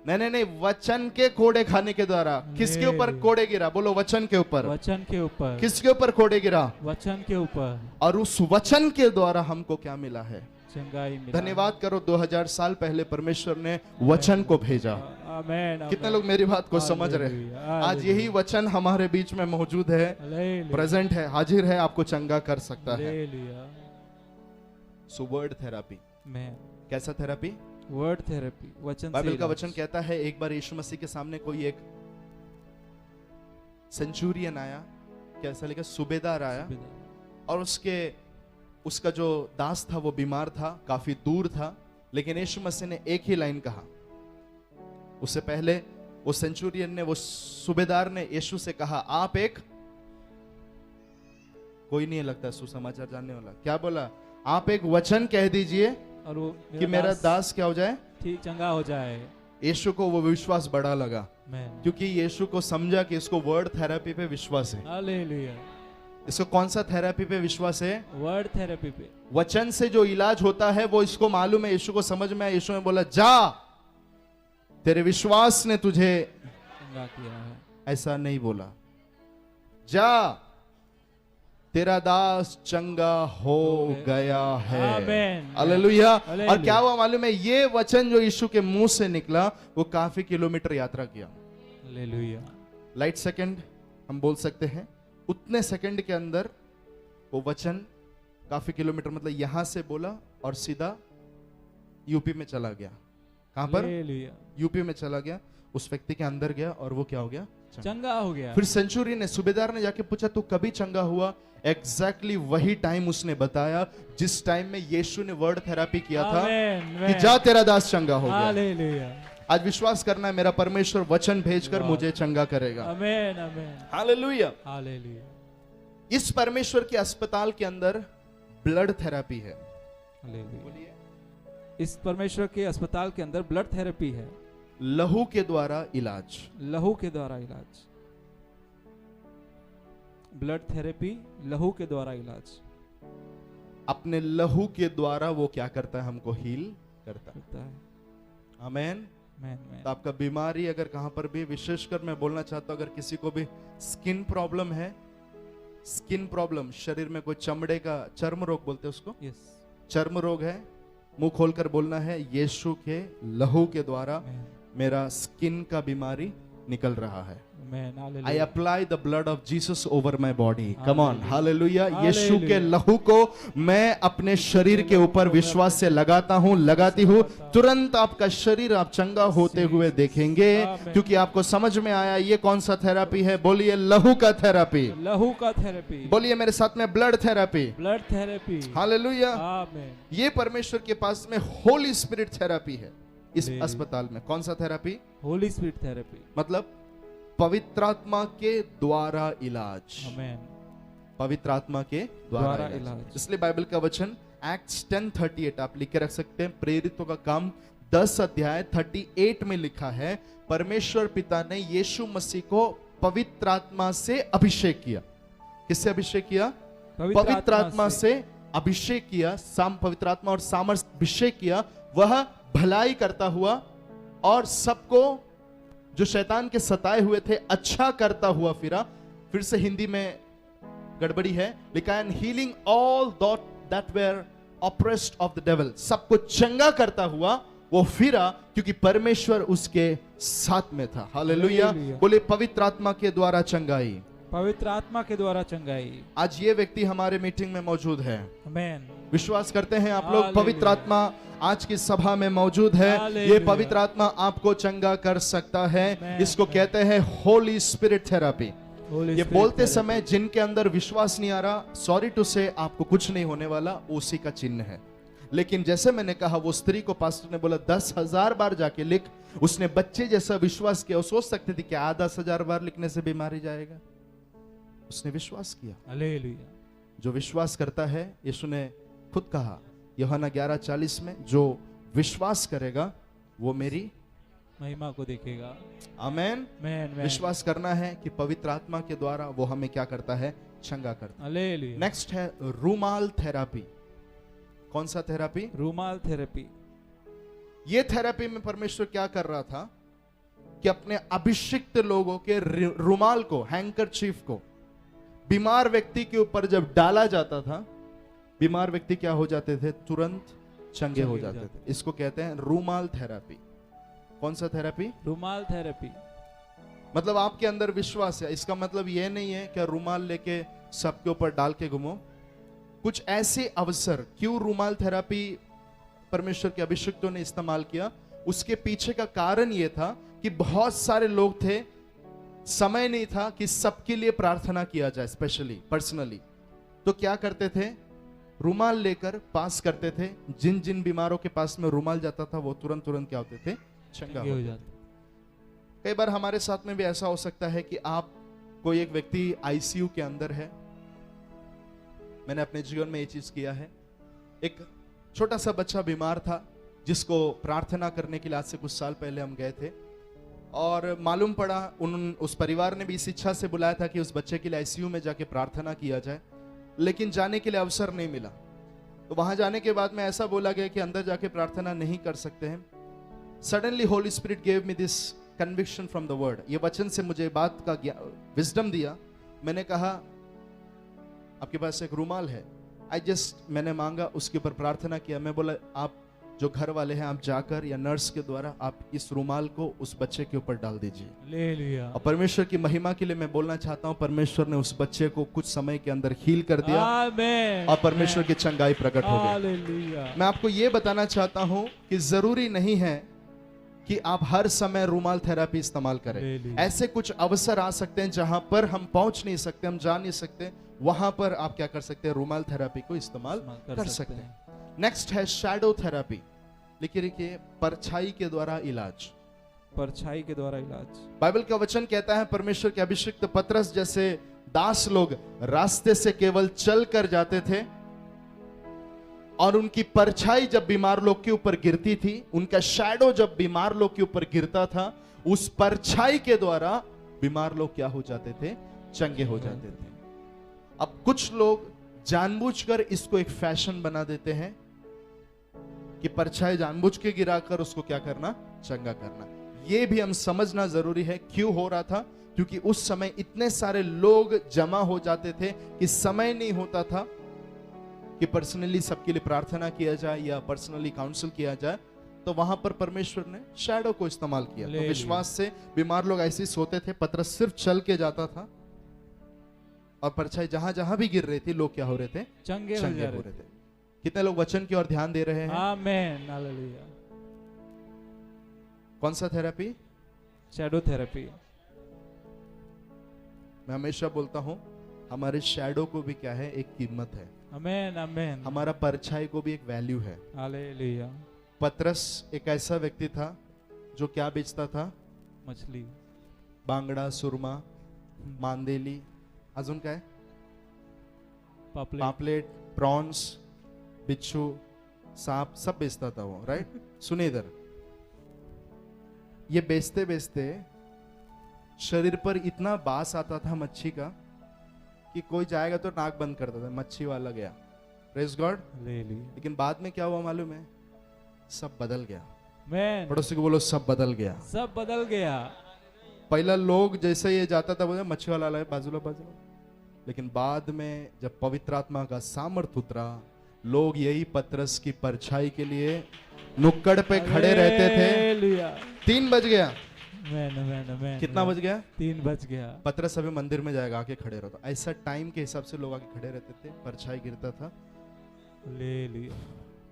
नहीं वचन के कोड़े खाने के द्वारा। किसके ऊपर कोड़े गिरा? बोलो, वचन के ऊपर। वचन के ऊपर। किसके ऊपर कोड़े गिरा? वचन के ऊपर। और उस वचन के द्वारा हमको क्या मिला है? चंगाई मिला। धन्यवाद करो, 2000 साल पहले परमेश्वर ने वचन को भेजा। आमीन। कितने लोग मेरी बात को समझ रहे हैं? आज यही वचन हमारे बीच में मौजूद है, प्रेजेंट है, हाजिर है, आपको चंगा कर सकता है। So word therapy. कैसा थेरेपी? Word therapy. वचन। बाइबल का वचन कहता है, एक बार यीशु मसीह के सामने कोई एक सेंचुरियन आया, कैसा लिखा? सूबेदार आया, और उसका जो दास था वो बीमार था, काफी दूर था, लेकिन यीशु मसीह ने एक ही लाइन कहा। उससे पहले वो सेंचुरियन ने, वो सूबेदार ने यीशु से कहा, आप एक, कोई नहीं लगता सुसमाचार जानने वाला, क्या बोला? आप एक वचन कह दीजिए और वो कि मेरा दास क्या हो जाए? ठीक, चंगा हो जाए। यीशु को वो विश्वास बड़ा लगा, क्योंकि क्योंकि यीशु को समझा कि इसको वर्ड थेरेपी पे विश्वास है। हालेलुया। इसको कौन सा थेरेपी पे विश्वास है? वर्ड थेरेपी पे। वचन से जो इलाज होता है वो इसको मालूम है। यीशु को समझ में आया। यीशु ने बोला, जा, तेरे विश्वास ने तुझे चंगा किया है। ऐसा नहीं बोला, जा, तेरा दास चंगा हो गया है। आमीन। हालेलुया। हालेलुया। और क्या हुआ मालूम है? ये वचन जो यीशु के मुंह से निकला वो काफी किलोमीटर यात्रा किया। हालेलुया। लाइट सेकंड हम बोल सकते हैं, उतने सेकंड के अंदर वो वचन काफी किलोमीटर, मतलब यहां से बोला और सीधा यूपी में चला गया। कहां पर? हालेलुया। यूपी में चला गया, उस व्यक्ति के अंदर गया और वो क्या हो गया? चंगा हो गया। फिर सेंचुरी ने, सूबेदार ने जाके पूछा तू कभी चंगा हुआ? एग्जैक्टली वही टाइम उसने बताया जिस टाइम में यीशु ने वर्ड थेरापी किया था कि जा तेरा दास चंगा हो गया। हालेलुया। आज विश्वास करना है मेरा परमेश्वर वचन भेजकर मुझे चंगा करेगा। आमेन आमेन। हालेलुया। हालेलुया। इस परमेश्वर के अस्पताल के अंदर ब्लड थेरापी है। हालेलुया। इस परमेश्वर के अस्पताल के अंदर ब्लड थेरेपी है, लहू के द्वारा इलाज। लहू के द्वारा इलाज। ब्लड थेरेपी, लहू के द्वारा इलाज। अपने लहू के द्वारा वो क्या करता है? हमको हील करता है। आमेन। तो आपका बीमारी अगर कहां पर भी, विशेषकर मैं बोलना चाहता हूं अगर किसी को भी स्किन प्रॉब्लम है, स्किन प्रॉब्लम, शरीर में कोई चमड़े का, चर्म रोग बोलते हैं उसको, यस, चर्म रोग है, मुंह खोलकर बोलना है यीशु के लहू के द्वारा मेरा स्किन का बीमारी निकल रहा है। I apply the blood of Jesus over my body. Come on, hallelujah. यीशु के लहू को मैं अपने शरीर के ऊपर विश्वास से लगाता हूँ, लगाती हूँ, तुरंत आपका शरीर आप चंगा होते हुए देखेंगे, क्योंकि आपको समझ में आया ये कौन सा थेरापी है। बोलिए लहू का थेरापी। लहू का थेरेपी। बोलिए मेरे साथ में blood therapy. Blood therapy. Hallelujah. आमीन। ये परमेश्वर के पास में होली स्पिरिट थेरापी है इस अस्पताल में। कौन सा थेरापी? होली स्पिरिट थेरेपी, मतलब पवित्रात्मा के द्वारा इलाज। आमेन। पवित्रात्मा के द्वारा इलाज। इसलिए बाइबल का वचन एक्ट्स 10:38 आप लिख के रख सकते हैं। प्रेरितों का काम 10 अध्याय 38 में लिखा है, परमेश्वर पिता ने यीशु मसीह को पवित्रात्मा से अभिषेक किया। किससे अभिषेक किया? पवित्रात्मा से अभिषेक किया। पवित्रात्मा और सामर्थ अभिषेक किया। वह भलाई करता हुआ और सबको जो शैतान के सताए हुए थे अच्छा करता हुआ फिरा। फिर से हिंदी में गड़बड़ी है, लिखा है healing all that were oppressed of the devil. सबको चंगा करता हुआ वो फिरा, क्योंकि परमेश्वर उसके साथ में था। हालेलुया। बोले पवित्र आत्मा के द्वारा चंगाई। पवित्र आत्मा के द्वारा चंगाई। आज ये व्यक्ति हमारे मीटिंग में मौजूद है। आमेन। विश्वास करते हैं आप लोग पवित्र आत्मा आज की सभा में मौजूद है। ये पवित्र आत्मा आपको चंगा कर सकता है। इसको कहते हैं होली स्पिरिट थेरापी। ये बोलते समय जिनके अंदर विश्वास नहीं आ रहा, सॉरी टू से आपको कुछ नहीं होने वाला, उसी का चिन्ह है। लेकिन जैसे मैंने कहा, वो स्त्री को पास्टर ने बोला 10,000 बार जाके लिख। उसने बच्चे जैसा विश्वास किया। वो सोच सकते थे कि 10,000 बार लिखने से बीमारी जाएगा। उसने विश्वास किया। हालेलुया। जो विश्वास करता है, यीशु ने खुद कहा यूहन्ना 11:40 में, जो विश्वास करेगा वो मेरी महिमा को देखेगा। आमेन। विश्वास करना है कि पवित्र आत्मा के द्वारा वो हमें क्या करता है? चंगा करता है। नेक्स्ट है रूमाल थेरापी। कौन सा थेरापी? रूमाल थेरेपी। ये थेरापी में परमेश्वर क्या कर रहा था कि अपने अभिषिक्त लोगों के रूमाल को, हैंकरचीफ को बीमार व्यक्ति के ऊपर जब डाला जाता था, बीमार व्यक्ति क्या हो जाते थे? तुरंत चंगे हो जाते थे। इसको कहते हैं रूमाल थेरापी। कौन सा थेरापी? रूमाल थेरेपी। मतलब आपके अंदर विश्वास है। इसका मतलब यह नहीं है कि रूमाल लेके सबके ऊपर डाल के घूमो। कुछ ऐसे अवसर, क्यों रूमाल थेरापी परमेश्वर के अभिषिक्तों ने इस्तेमाल किया, उसके पीछे का कारण यह था कि बहुत सारे लोग थे, समय नहीं था कि सबके लिए प्रार्थना किया जाए, स्पेशली पर्सनली। तो क्या करते थे? रूमाल लेकर पास करते थे। जिन जिन बीमारों के पास में रूमाल जाता था वो तुरंत क्या होते थे? चंगा हो जाते। कई बार हमारे साथ में भी ऐसा हो सकता है कि आप, कोई एक व्यक्ति आईसीयू के अंदर है। मैंने अपने जीवन में ये चीज किया है। एक छोटा सा बच्चा बीमार था, जिसको प्रार्थना करने के लिए आज से कुछ साल पहले हम गए थे, और मालूम पड़ा उस परिवार ने भी इस इच्छा से बुलाया था कि उस बच्चे के लिए आईसीयू में जाके प्रार्थना किया जाए, लेकिन जाने के लिए अवसर नहीं मिला। तो वहां जाने के बाद में ऐसा बोला गया कि अंदर जाके प्रार्थना नहीं कर सकते हैं। Suddenly Holi spirit gave me this conviction from the word. ये वचन से मुझे बात का विजडम दिया। मैंने कहा आपके पास एक रूमाल है, मैंने मांगा, उसके ऊपर प्रार्थना किया। मैं बोला आप जो घर वाले हैं, आप जाकर या नर्स के द्वारा आप इस रूमाल को उस बच्चे के ऊपर डाल दीजिए। ले लिया। और परमेश्वर की महिमा के लिए मैं बोलना चाहता हूँ, परमेश्वर ने उस बच्चे को कुछ समय के अंदर हील कर दिया। आमेन। और परमेश्वर की चंगाई प्रकट हो गई। मैं आपको ये बताना चाहता हूँ कि जरूरी नहीं है कि आप हर समय रूमाल थेरेपी इस्तेमाल ले करें। लीजिए। ऐसे कुछ अवसर आ सकते हैं जहां पर हम पहुंच नहीं सकते, हम जा नहीं सकते, वहां पर आप क्या कर सकते हैं, रूमाल थेरेपी को इस्तेमाल कर सकते हैं। नेक्स्ट है शैडो थेरेपी। लिखिए परछाई के द्वारा इलाज। परछाई के द्वारा इलाज। बाइबल का वचन कहता है परमेश्वर के अभिषिक्त पतरस जैसे दास लोग रास्ते से केवल चल कर जाते थे और उनकी परछाई जब बीमार लोग के ऊपर गिरती थी, उनका शैडो जब बीमार लोग के ऊपर गिरता था, उस परछाई के द्वारा बीमार लोग क्या हो जाते थे, चंगे हो जाते थे। अब कुछ लोग जानबूझकर इसको एक फैशन बना देते हैं कि परछाई जानबूझ के गिराकर उसको क्या करना, चंगा करना। यह भी हम समझना जरूरी है क्यों हो रहा था, क्योंकि उस समय इतने सारे लोग जमा हो जाते थे कि समय नहीं होता था कि पर्सनली सबके लिए प्रार्थना किया जाए या पर्सनली काउंसिल किया जाए। तो वहां पर परमेश्वर ने शैडो को इस्तेमाल किया। तो विश्वास से बीमार लोग ऐसे ही सोते थे, पतरस सिर्फ चल के जाता था और परछाई जहां जहां भी गिर रही थी, लोग क्या हो रहे थे, चंगे हो चंगे हो रहे थे। कितने लोग वचन की ओर ध्यान दे रहे हैं? आमेन, हालेलुया। कौन सा थेरेपी? Shadow therapy. मैं हमेशा बोलता हूं हमारे शैडो को भी क्या है, एक कीमत है। आमेन, आमेन, हमारा परछाई को भी एक वैल्यू है। हालेलुया। पतरस एक ऐसा व्यक्ति था जो क्या बेचता था? मछली, बांगड़ा, सुरमा, मांदेली, अजून काय, पापलेट, पापलेट, प्रॉन्स, बिच्छू, सांप, सब बेचता था वो, राइट? सुनिए इधर, ये बेचते बेचते शरीर पर इतना बास आता था मच्छी का कि कोई जाएगा तो नाक बंद कर देता था, मच्छी वाला गया, प्रेज गॉड। हालेलुया। लेकिन बाद में क्या हुआ मालूम है? सब बदल गया। आमेन, पड़ोसी को बोलो सब बदल गया। सब बदल गया। पहला लोग जैसे ये जाता था बोले मच्छी वाला लाए बाजूला बाजूला, लेकिन बाद में जब पवित्र आत्मा का सामर्थ उतरा, लोग यही पतरस की परछाई के लिए नुक्कड़ पे खड़े रहते थे। हालेलुया। 3 बज गया। आमेन, आमेन, आमेन। कितना बज गया? 3 बज गया। पतरस अभी मंदिर में जाएगा, आके खड़े रहता। ऐसा टाइम के हिसाब से लोग आके खड़े रहते थे, परछाई गिरता था। हालेलुया।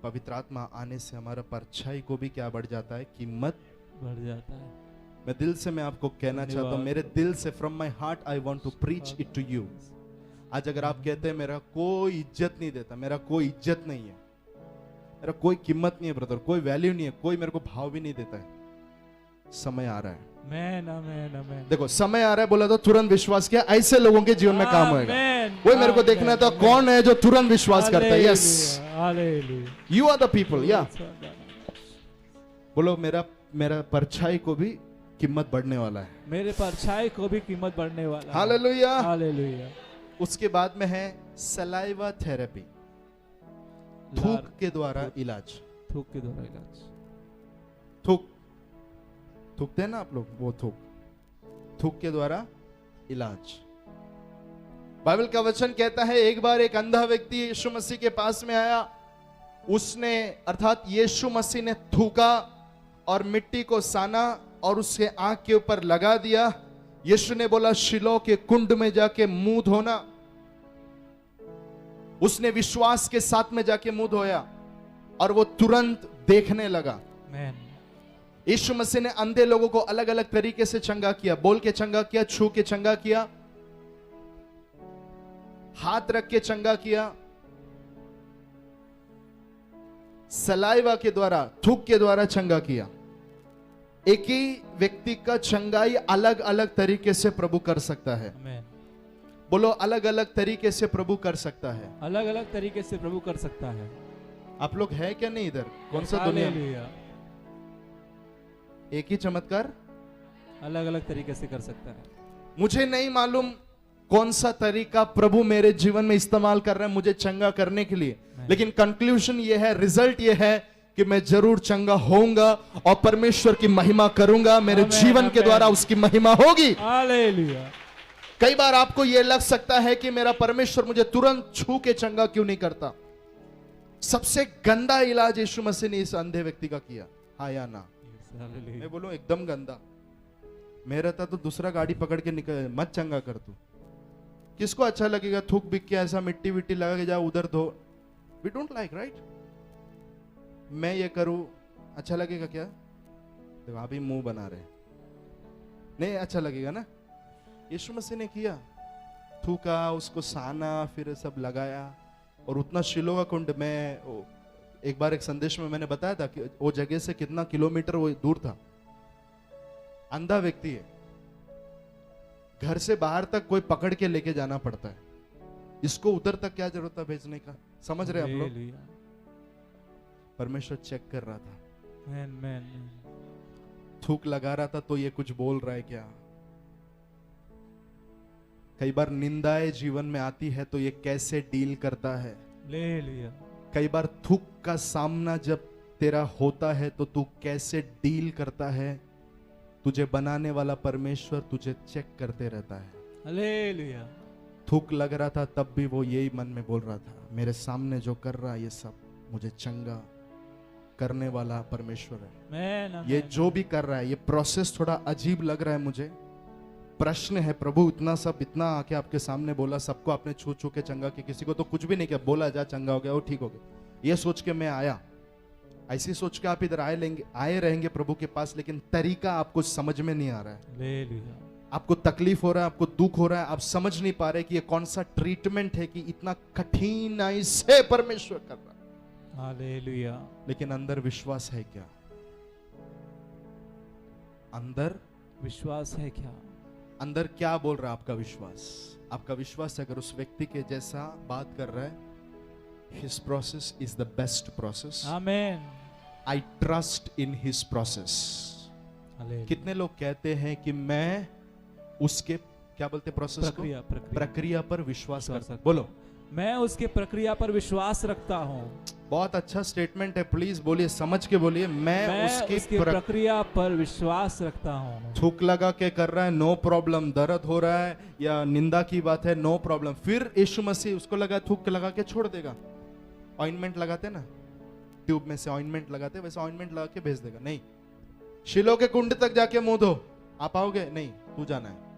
पवित्र आत्मा आने से हमारा परछाई को भी क्या बढ़ जाता है, कीमत बढ़ जाता है। मैं दिल से मैं आपको कहना चाहता हूँ, मेरे दिल से, from my heart I want to preach it to you. आज अगर आप कहते हैं मेरा कोई इज्जत नहीं देता, मेरा कोई इज्जत नहीं है, मेरा कोई कीमत नहीं है ब्रदर, कोई वैल्यू नहीं है, कोई मेरे को भाव भी नहीं देता है, समय आ रहा है। आमेन, आमेन, आमेन। देखो समय आ रहा है बोला तो तुरंत विश्वास किया, ऐसे लोगों के जीवन में काम होगा। आमेन, वही मेरे को देखना था, कौन है जो तुरंत विश्वास करता है। Yes, hallelujah. You are the people. या बोलो मेरा परछाई को भी कीमत बढ़ने वाला है। मेरे परछाई को भी कीमत बढ़ने वाला है। हालेलुया। हालेलुया। उसके बाद में है सलाइवा थेरेपी, थूक के द्वारा इलाज। थूक के द्वारा इलाज। थूकते हैं ना आप लोग, वो थूक के द्वारा इलाज। बाइबल का वचन कहता है एक बार एक अंधा व्यक्ति यीशु मसीह के पास में आया, उसने अर्थात यीशु मसीह ने थूका और मिट्टी को साना और उसके आंख के ऊपर लगा दिया। यीशु ने बोला शिलो के कुंड में जाके मुंह धोना। उसने विश्वास के साथ में जाके मुंह धोया और वो तुरंत देखने लगा। आमेन। यीशु मसीह ने अंधे लोगों को अलग अलग तरीके से चंगा किया, बोल के चंगा किया, छू के चंगा किया, हाथ रख के चंगा किया, सलाइवा के द्वारा, थूक के द्वारा चंगा किया। एक ही व्यक्ति का चंगाई अलग अलग तरीके से प्रभु कर सकता है। आमेन। बोलो अलग अलग तरीके से प्रभु कर सकता है। अलग अलग तरीके से प्रभु कर सकता है। आप लोग है क्या नहीं इधर? कौन सा दुनिया में? हालेलुया। एक ही चमत्कार अलग अलग तरीके से कर सकता है। मुझे नहीं मालूम कौन सा तरीका प्रभु मेरे जीवन में इस्तेमाल कर रहे हैं मुझे चंगा करने के लिए, लेकिन कंक्लूजन ये है, रिजल्ट ये है कि मैं जरूर चंगा होऊंगा और परमेश्वर की महिमा करूंगा। मेरे आमेन, जीवन के आमेन। द्वारा उसकी महिमा होगी। हालेलुया। कई बार आपको यह लग सकता है कि मेरा परमेश्वर मुझे तुरंत छू के चंगा क्यों नहीं करता। सबसे गंदा इलाज यीशु मसीह ने इस अंधे व्यक्ति का किया, हाँ या ना? मैं बोलूं एकदम गंदा। मेरा था तो दूसरा गाड़ी पकड़ के निकल, मत चंगा कर तू। किसको अच्छा लगेगा थूक बिक के ऐसा मिट्टी विट्टी लगा के जाओ उधर धो? We don't like, right? मैं ये करूं अच्छा लगेगा क्या? तो वहां भी मुंह बना रहे, नहीं अच्छा लगेगा ना। यीशु मसीह ने किया, थूका, उसको साना, फिर सब लगाया, और उतना शिलो का कुंड में एक बार एक संदेश में मैंने बताया था कि वो जगह से कितना किलोमीटर वो दूर था। अंधा व्यक्ति है, घर से बाहर तक कोई पकड़ के लेके जाना पड़ता है, इसको उधर तक क्या जरूरत था भेजने का? समझ रहे आप लोग? हालेलुया। परमेश्वर चेक कर रहा था, मैन मैन थूक लगा रहा था तो ये कुछ बोल रहा है क्या? कई बार निंदाएं जीवन में आती है तो ये कैसे डील करता है? हालेलुया। कई बार थूक का सामना जब तेरा होता है तो तू कैसे डील करता है? तुझे बनाने वाला परमेश्वर तुझे चेक करते रहता है। हालेलुया। थूक लग रहा था तब भी वो यही मन में बोल रहा था, मेरे सामने जो कर रहा है ये सब मुझे चंगा करने वाला परमेश्वर है। मैन ये जो भी कर रहा है, ये प्रोसेस थोड़ा अजीब लग रहा है मुझे। प्रश्न है प्रभु, इतना सब इतना आके आपके सामने बोला, सबको आपने छू छू के चंगा किया, किसी को तो कुछ भी नहीं किया, बोला जा चंगा हो गया, वो ठीक हो गया। ये सोच के मैं आया, ऐसी सोच के आप इधर आए रहेंगे प्रभु के पास, लेकिन तरीका आपको समझ में नहीं आ रहा है। हालेलुया। आपको तकलीफ हो रहा है, आपको दुख हो रहा है, आप समझ नहीं पा रहे कि ये कौन सा ट्रीटमेंट है कि इतना कठिनाई से परमेश्वर कर रहा है। हालेलुया। लेकिन अंदर विश्वास है क्या? अंदर विश्वास है क्या? अंदर क्या बोल रहा है आपका विश्वास? आपका विश्वास अगर उस व्यक्ति के जैसा बात कर रहा है, his process is the best process. आमीन। I trust in his process. Hallelujah. कितने लोग कहते हैं कि मैं उसके क्या बोलते प्रोसेस को, प्रक्रिया पर विश्वास करता हूं। बोलो, मैं उसके प्रक्रिया पर विश्वास रखता हूँ। बहुत अच्छा स्टेटमेंट है, प्लीज बोलिए, समझ के बोलिए। मैं उसकी प्रक्रिया पर विश्वास रखता हूँ। थूक लगा के कर रहा है, नो प्रॉब्लम। दर्द हो रहा है या निंदा की बात है, नो प्रॉब्लम। फिर यीशु मसीह उसको लगा थूक लगा के छोड़ देगा। ऑइंटमेंट लगाते ना, ट्यूब में से ऑइंटमेंट लगाते, वैसे ऑइंटमेंट लगा के भेज देगा? नहीं। शिलो के कुंड तक जाके मुंह धो, आप आओगे? नहीं, तू जाना है।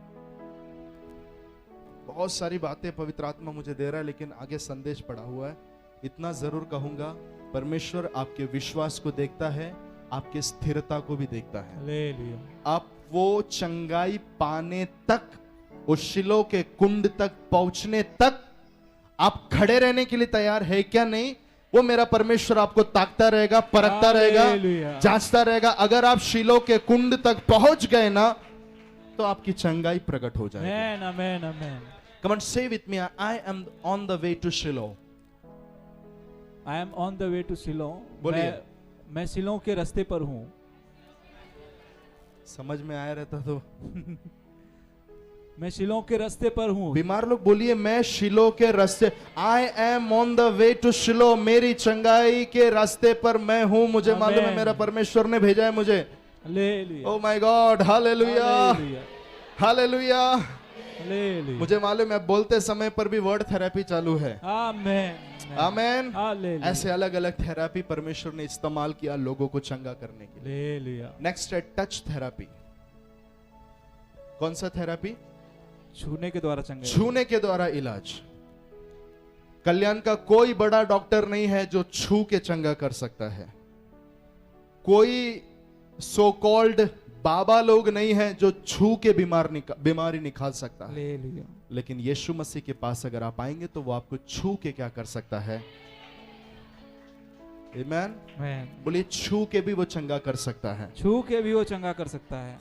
बहुत सारी बातें पवित्र आत्मा मुझे दे रहा है, लेकिन आगे संदेश पड़ा हुआ है। इतना जरूर कहूंगा, परमेश्वर आपके विश्वास को देखता है, आपके स्थिरता को भी देखता है। हालेलुया। आप वो चंगाई पाने तक, उस शिलो के कुंड तक पहुंचने तक आप खड़े रहने के लिए तैयार है क्या? नहीं, वो मेरा परमेश्वर आपको ताकता रहेगा, परखता रहेगा, जांचता रहेगा। अगर आप शिलो के कुंड तक पहुंच गए ना, तो आपकी चंगाई प्रकट हो जाएगी। आमेन, आमेन, आमेन। Come on, say with me, I am on the way to Shiloh. I am on the way to Shiloh. बोलिए। मैं शिलोह के रास्ते पर हूँ। समझ में आया रहता तो मैं शिलोह के रास्ते पर हूँ। बीमार लोग बोलिए, मैं शिलो के रास्ते, I am on the way to Shiloh. मेरी चंगाई के रास्ते पर मैं हूँ। मुझे मालूम है मेरा परमेश्वर ने भेजा है मुझे। Hallelujah. Oh my God, hallelujah, hallelujah. Hallelujah. मुझे मालूम है बोलते समय पर भी वर्ड थेरेपी चालू है। आमेन, आमेन। हालेलुया। ऐसे अलग अलग थेरेपी परमेश्वर ने इस्तेमाल किया लोगों को चंगा करने के लिए। हालेलुया। नेक्स्ट है टच थेरेपी। कौन सा थेरेपी? छूने के द्वारा चंगाई। छूने के द्वारा इलाज। कल्याण का कोई बड़ा डॉक्टर नहीं है जो छू के चंगा कर सकता है। कोई सो कॉल्ड बाबा लोग नहीं है जो छू के बीमारी निकाल सकता है। हालेलुया। लेकिन यीशु मसीह के पास अगर आप आएंगे तो वो आपको छू के क्या कर सकता है? आमेन। आमेन। बोलिए, छू के भी वो चंगा कर सकता है। छू के भी वो चंगा कर सकता है।